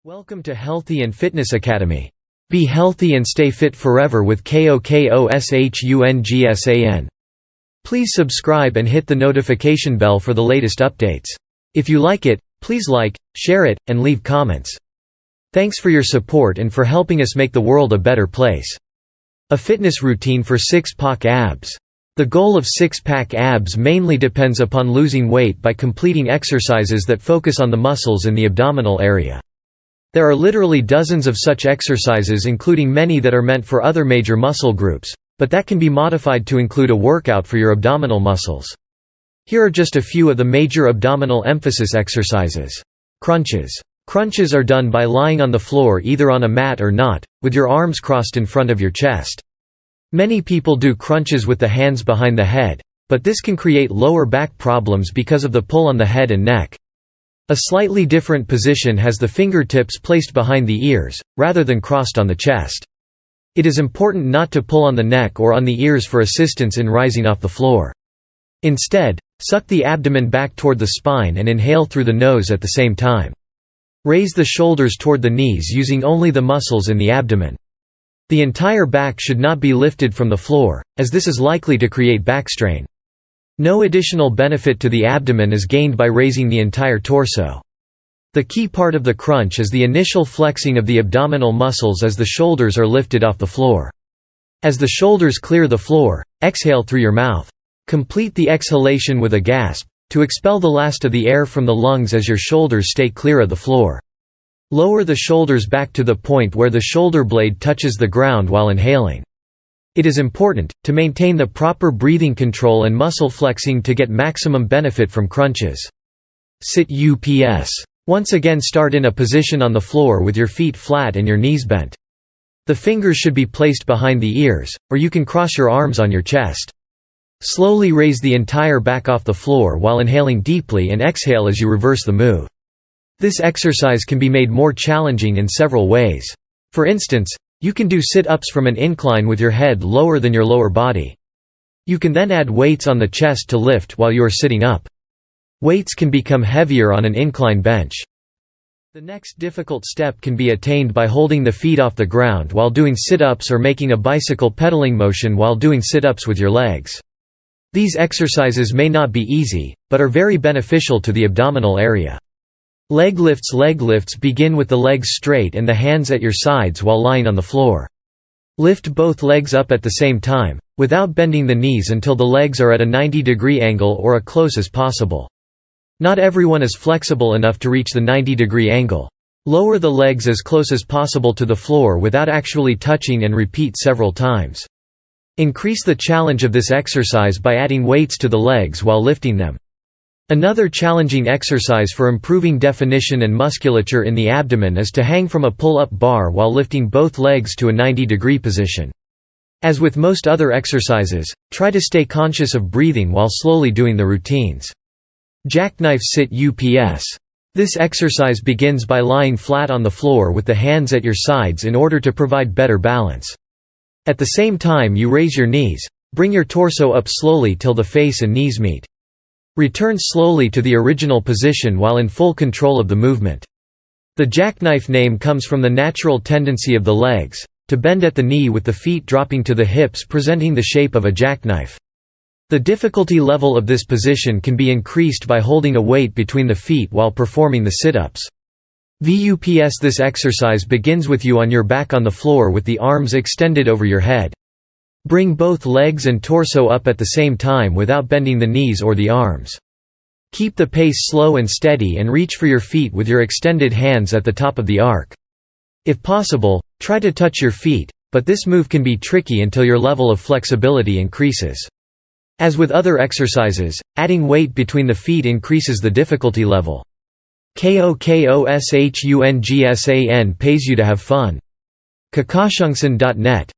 Welcome to Healthy and Fitness Academy. Be healthy and stay fit forever with KOKOSHUNGSAN. Please subscribe and hit the notification bell for the latest updates. If you like it, please like, share it, and leave comments. Thanks for your support and for helping us make the world a better place. A fitness routine for six-pack abs. The goal of six-pack abs mainly depends upon losing weight by completing exercises that focus on the muscles in the abdominal area. There are literally dozens of such exercises, including many that are meant for other major muscle groups, but that can be modified to include a workout for your abdominal muscles. Here are just a few of the major abdominal emphasis exercises. Crunches. Crunches are done by lying on the floor either on a mat or not, with your arms crossed in front of your chest. Many people do crunches with the hands behind the head, but this can create lower back problems because of the pull on the head and neck. A slightly different position has the fingertips placed behind the ears, rather than crossed on the chest. It is important not to pull on the neck or on the ears for assistance in rising off the floor. Instead, suck the abdomen back toward the spine and inhale through the nose at the same time. Raise the shoulders toward the knees using only the muscles in the abdomen. The entire back should not be lifted from the floor, as this is likely to create back strain. No additional benefit to the abdomen is gained by raising the entire torso. The key part of the crunch is the initial flexing of the abdominal muscles as the shoulders are lifted off the floor. As the shoulders clear the floor, exhale through your mouth. Complete the exhalation with a gasp, to expel the last of the air from the lungs as your shoulders stay clear of the floor. Lower the shoulders back to the point where the shoulder blade touches the ground while inhaling. It is important to maintain the proper breathing control and muscle flexing to get maximum benefit from crunches. Sit UPS. Once again, start in a position on the floor with your feet flat and your knees bent. The fingers should be placed behind the ears, or you can cross your arms on your chest. Slowly raise the entire back off the floor while inhaling deeply and exhale as you reverse the move. This exercise can be made more challenging in several ways. For instance, you can do sit-ups from an incline with your head lower than your lower body. You can then add weights on the chest to lift while you are sitting up. Weights can become heavier on an incline bench. The next difficult step can be attained by holding the feet off the ground while doing sit-ups or making a bicycle pedaling motion while doing sit-ups with your legs. These exercises may not be easy, but are very beneficial to the abdominal area. Leg lifts begin with the legs straight and the hands at your sides while lying on the floor. Lift both legs up at the same time, without bending the knees until the legs are at a 90-degree angle or as close as possible. Not everyone is flexible enough to reach the 90-degree angle. Lower the legs as close as possible to the floor without actually touching and repeat several times. Increase the challenge of this exercise by adding weights to the legs while lifting them. Another challenging exercise for improving definition and musculature in the abdomen is to hang from a pull-up bar while lifting both legs to a 90-degree position. As with most other exercises, try to stay conscious of breathing while slowly doing the routines. Jackknife sit UPS. This exercise begins by lying flat on the floor with the hands at your sides in order to provide better balance. At the same time you raise your knees, bring your torso up slowly till the face and knees meet. Return slowly to the original position while in full control of the movement. The jackknife name comes from the natural tendency of the legs to bend at the knee with the feet dropping to the hips, presenting the shape of a jackknife. The difficulty level of this position can be increased by holding a weight between the feet while performing the sit-ups. VUPS. This exercise begins with you on your back on the floor with the arms extended over your head. Bring both legs and torso up at the same time without bending the knees or the arms. Keep the pace slow and steady and reach for your feet with your extended hands at the top of the arc. If possible, try to touch your feet, but this move can be tricky until your level of flexibility increases. As with other exercises, adding weight between the feet increases the difficulty level. KOKOSHUNGSAN pays you to have fun. KOKOSHUNGSAN.net